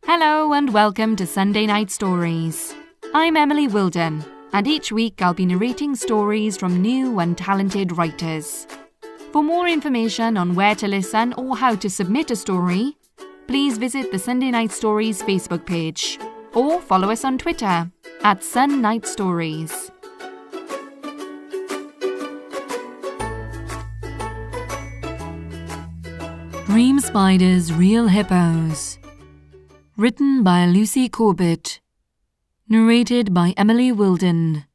Hello and welcome to Sunday Night Stories. I'm Emily Wilden, and each week I'll be narrating stories from new and talented writers. For more information on where to listen or how to submit a story, please visit the Sunday Night Stories Facebook page or follow us on Twitter @SunNightStories. Dream Spiders, Real Hippos. Written by Lucy Corbett. Narrated by Emily Wilden.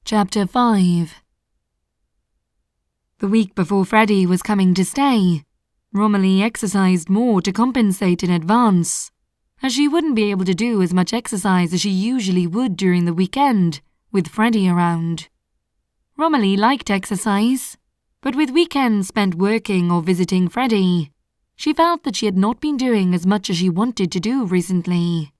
Chapter 5. The week before Freddie was coming to stay, Romilly exercised more to compensate in advance, as she wouldn't be able to do as much exercise as she usually would during the weekend, with Freddie around. Romilly liked exercise, but with weekends spent working or visiting Freddie, she felt that she had not been doing as much as she wanted to do recently.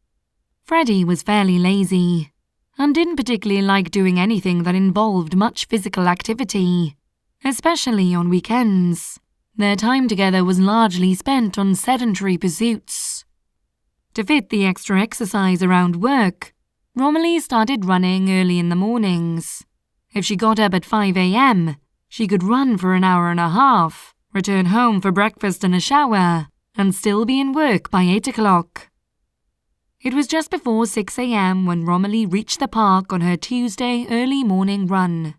Freddie was fairly lazy, and didn't particularly like doing anything that involved much physical activity, especially on weekends. Their time together was largely spent on sedentary pursuits. To fit the extra exercise around work, Romilly started running early in the mornings. If she got up at 5 a.m., she could run for an hour and a half, return home for breakfast and a shower, and still be in work by 8 o'clock. It was just before 6 a.m. when Romilly reached the park on her Tuesday early morning run.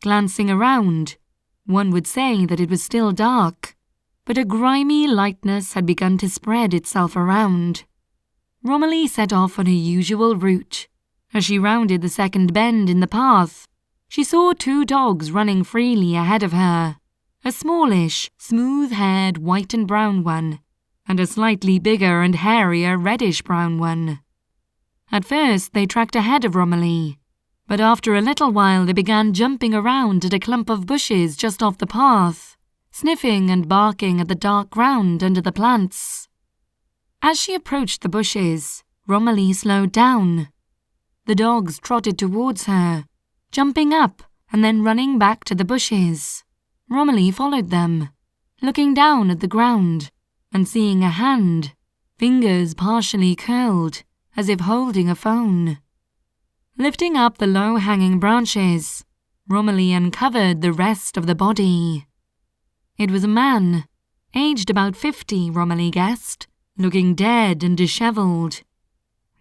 Glancing around, one would say that it was still dark, but a grimy lightness had begun to spread itself around. Romilly set off on her usual route. As she rounded the second bend in the path, she saw two dogs running freely ahead of her. A smallish, smooth-haired white and brown one, and a slightly bigger and hairier reddish-brown one. At first they tracked ahead of Romilly, but after a little while they began jumping around at a clump of bushes just off the path, sniffing and barking at the dark ground under the plants. As she approached the bushes, Romilly slowed down. The dogs trotted towards her, jumping up and then running back to the bushes. Romilly followed them, looking down at the ground and seeing a hand, fingers partially curled, as if holding a phone. Lifting up the low-hanging branches, Romilly uncovered the rest of the body. It was a man, aged about 50, Romilly guessed, looking dead and dishevelled.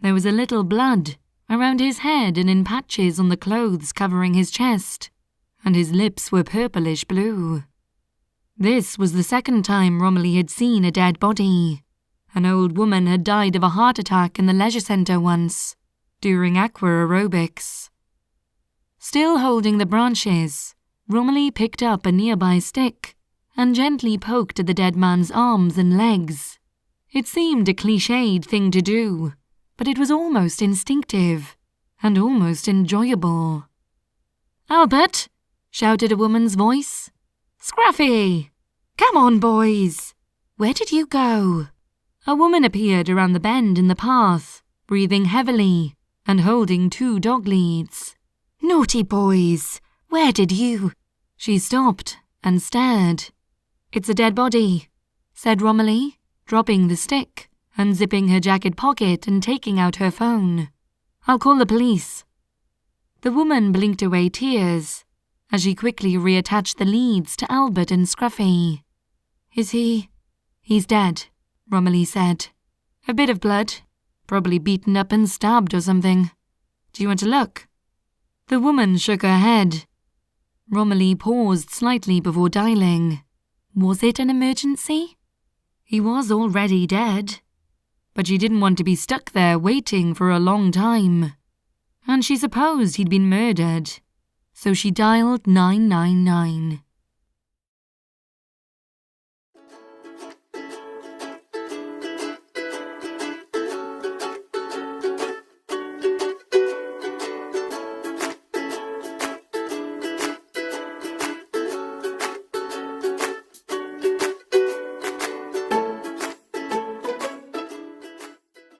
There was a little blood around his head and in patches on the clothes covering his chest, and his lips were purplish blue. This was the second time Romilly had seen a dead body. An old woman had died of a heart attack in the leisure centre once, during aqua aerobics. Still holding the branches, Romilly picked up a nearby stick and gently poked at the dead man's arms and legs. It seemed a cliched thing to do, but it was almost instinctive and almost enjoyable. "Albert!" shouted a woman's voice. "Scruffy! Come on, boys! Where did you go?" A woman appeared around the bend in the path, breathing heavily and holding two dog leads. "Naughty boys! Where did you—" She stopped and stared. "It's a dead body," said Romilly, dropping the stick, unzipping her jacket pocket and taking out her phone. "I'll call the police." The woman blinked away tears as she quickly reattached the leads to Albert and Scruffy. "Is he—" "He's dead," Romilly said. "A bit of blood, probably beaten up and stabbed or something. Do you want to look?" The woman shook her head. Romilly paused slightly before dialing. Was it an emergency? He was already dead, but she didn't want to be stuck there waiting for a long time. And she supposed he'd been murdered, so she dialed 999.